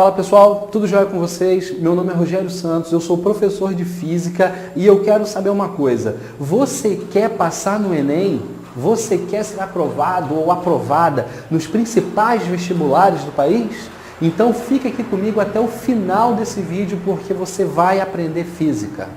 Fala pessoal, tudo jóia com vocês? Meu nome é Rogério Santos, eu sou professor de Física e eu quero saber uma coisa. Você quer passar no Enem? Você quer ser aprovado ou aprovada nos principais vestibulares do país? Então fica aqui comigo até o final desse vídeo porque você vai aprender Física.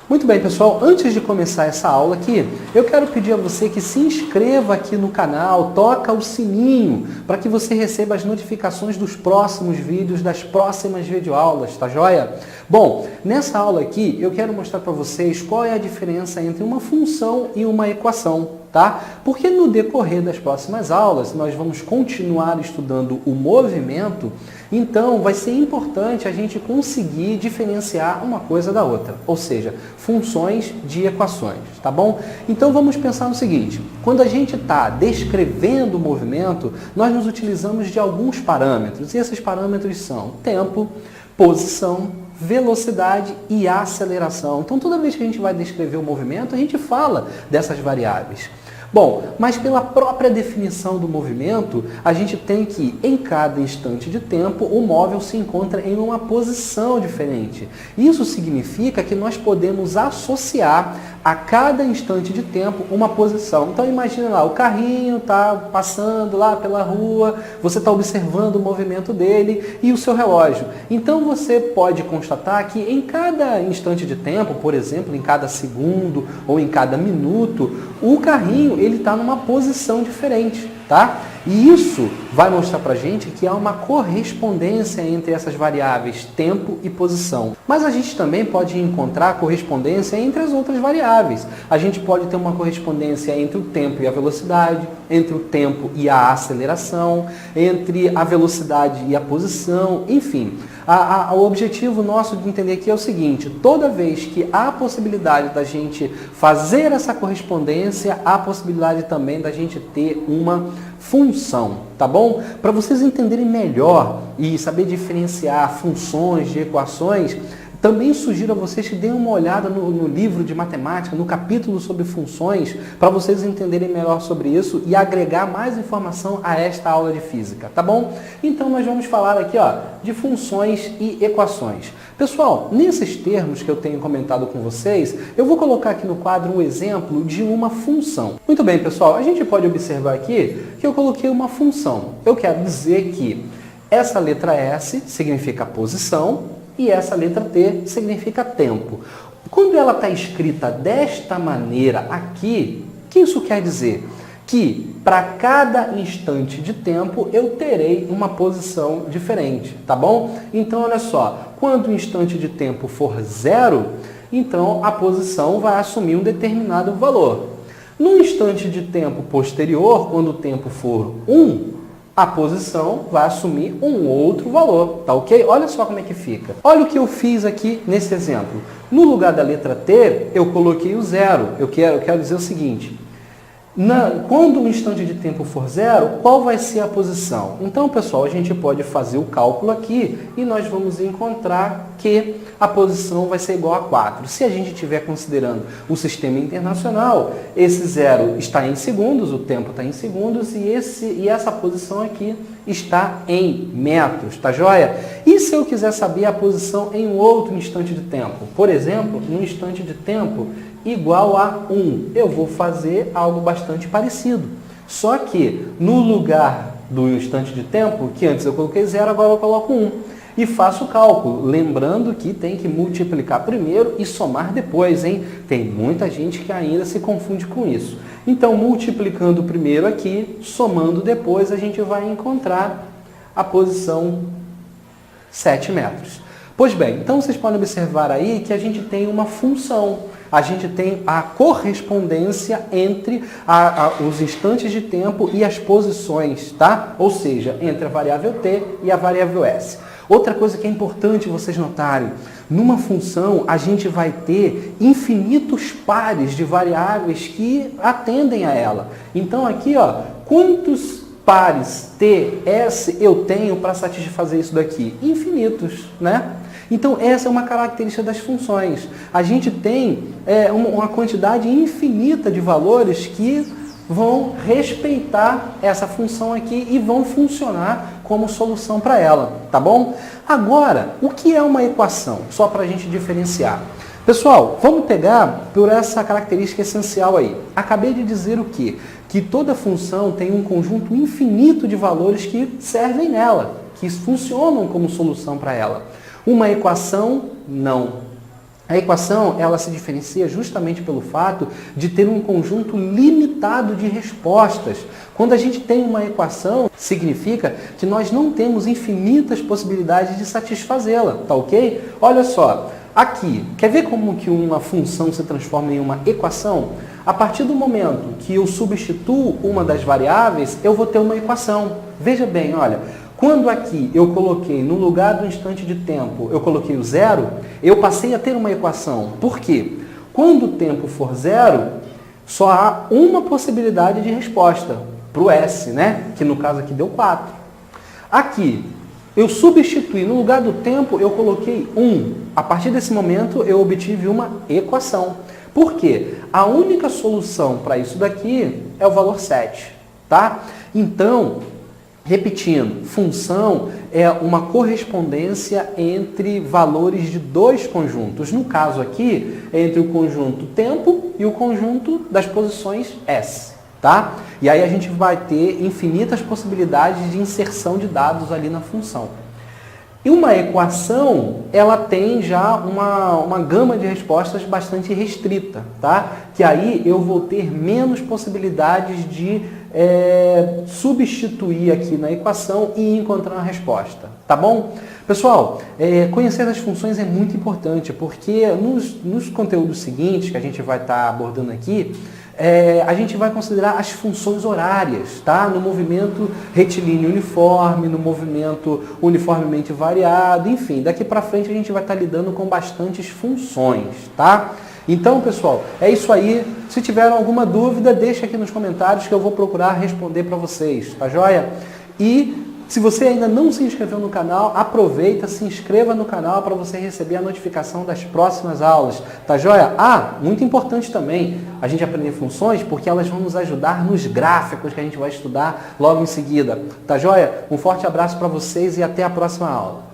Muito bem, pessoal, antes de começar essa aula aqui, eu quero pedir a você que se inscreva aqui no canal, toca o sininho, para que você receba as notificações dos próximos vídeos, das próximas videoaulas, tá joia? Bom, nessa aula aqui, eu quero mostrar para vocês qual é a diferença entre uma função e uma equação, tá? Porque no decorrer das próximas aulas, nós vamos continuar estudando o movimento, então vai ser importante a gente conseguir diferenciar uma coisa da outra, ou seja, funções de equações, tá bom? Então vamos pensar no seguinte, quando a gente está descrevendo o movimento, nós nos utilizamos de alguns parâmetros, e esses parâmetros são tempo, posição, velocidade e aceleração. Então toda vez que a gente vai descrever o movimento, a gente fala dessas variáveis. Bom, mas pela própria definição do movimento, a gente tem que, em cada instante de tempo, o móvel se encontra em uma posição diferente. Isso significa que nós podemos associar a cada instante de tempo uma posição. Então imagina lá, o carrinho está passando lá pela rua, você está observando o movimento dele e o seu relógio. Então você pode constatar que em cada instante de tempo, por exemplo, em cada segundo ou em cada minuto, o carrinho ele está numa posição diferente, tá? E isso vai mostrar para a gente que há uma correspondência entre essas variáveis tempo e posição. Mas a gente também pode encontrar correspondência entre as outras variáveis. A gente pode ter uma correspondência entre o tempo e a velocidade, entre o tempo e a aceleração, entre a velocidade e a posição, enfim. O objetivo nosso de entender aqui é o seguinte, toda vez que há a possibilidade da gente fazer essa correspondência, há a possibilidade também da gente ter uma função, tá bom? Para vocês entenderem melhor e saber diferenciar funções de equações, também sugiro a vocês que deem uma olhada no livro de matemática, no capítulo sobre funções, para vocês entenderem melhor sobre isso e agregar mais informação a esta aula de física, tá bom? Então nós vamos falar aqui, ó, de funções e equações. Pessoal, nesses termos que eu tenho comentado com vocês, eu vou colocar aqui no quadro um exemplo de uma função. Muito bem, pessoal, a gente pode observar aqui que eu coloquei uma função. Eu quero dizer que essa letra S significa posição, e essa letra T significa tempo. Quando ela está escrita desta maneira aqui, o que isso quer dizer? Que para cada instante de tempo eu terei uma posição diferente, tá bom? Então olha só, quando o instante de tempo for 0, então a posição vai assumir um determinado valor. No instante de tempo posterior, quando o tempo for 1, a posição vai assumir um outro valor, tá ok? Olha só como é que fica. Olha o que eu fiz aqui nesse exemplo. No lugar da letra T, eu coloquei o 0. Eu quero dizer o seguinte, quando o instante de tempo for 0, qual vai ser a posição? Então, pessoal, a gente pode fazer o cálculo aqui e nós vamos encontrar que a posição vai ser igual a 4. Se a gente estiver considerando o sistema internacional, esse 0 está em segundos, o tempo está em segundos e essa posição aqui está em metros, tá joia? E se eu quiser saber a posição em um outro instante de tempo? Por exemplo, um instante de tempo igual a 1. Eu vou fazer algo bastante parecido. Só que no lugar do instante de tempo, que antes eu coloquei 0, agora eu coloco 1. E faço o cálculo, lembrando que tem que multiplicar primeiro e somar depois, hein? Tem muita gente que ainda se confunde com isso. Então, multiplicando primeiro aqui, somando depois, a gente vai encontrar a posição 7 metros. Pois bem, então vocês podem observar aí que a gente tem uma função. A gente tem a correspondência entre os instantes de tempo e as posições, tá? Ou seja, entre a variável t e a variável s. Outra coisa que é importante vocês notarem, numa função a gente vai ter infinitos pares de variáveis que atendem a ela. Então aqui, ó, quantos pares t, s eu tenho para satisfazer isso daqui? Infinitos, né? Então, essa é uma característica das funções. A gente tem uma quantidade infinita de valores que vão respeitar essa função aqui e vão funcionar como solução para ela, tá bom? Agora, o que é uma equação? Só para a gente diferenciar. Pessoal, vamos pegar por essa característica essencial aí. Acabei de dizer o quê? Que toda função tem um conjunto infinito de valores que servem nela, que funcionam como solução para ela. Uma equação, não. A equação, ela se diferencia justamente pelo fato de ter um conjunto limitado de respostas. Quando a gente tem uma equação, significa que nós não temos infinitas possibilidades de satisfazê-la, tá ok? Olha só, aqui, quer ver como que uma função se transforma em uma equação? A partir do momento que eu substituo uma das variáveis, eu vou ter uma equação. Veja bem, olha, quando aqui eu coloquei, no lugar do instante de tempo, eu coloquei o zero, eu passei a ter uma equação. Por quê? Quando o tempo for zero, só há uma possibilidade de resposta, para o S, né? Que no caso aqui deu 4. Aqui, eu substituí, no lugar do tempo, eu coloquei 1. A partir desse momento, eu obtive uma equação. Por quê? A única solução para isso daqui é o valor 7, tá? Então, repetindo, função é uma correspondência entre valores de dois conjuntos. No caso aqui, entre o conjunto tempo e o conjunto das posições S, tá? E aí a gente vai ter infinitas possibilidades de inserção de dados ali na função. E uma equação, ela tem já uma gama de respostas bastante restrita, tá? Que aí eu vou ter menos possibilidades de substituir aqui na equação e encontrar uma resposta, tá bom? Pessoal, conhecer as funções é muito importante, porque nos conteúdos seguintes que a gente vai estar abordando aqui, a gente vai considerar as funções horárias, tá? No movimento retilíneo uniforme, no movimento uniformemente variado, enfim, daqui para frente a gente vai estar lidando com bastantes funções, tá? Então, pessoal, é isso aí. Se tiveram alguma dúvida, deixa aqui nos comentários que eu vou procurar responder para vocês, tá joia? E se você ainda não se inscreveu no canal, aproveita, se inscreva no canal para você receber a notificação das próximas aulas, tá joia? Ah, muito importante também a gente aprender funções, porque elas vão nos ajudar nos gráficos que a gente vai estudar logo em seguida, tá joia? Um forte abraço para vocês e até a próxima aula.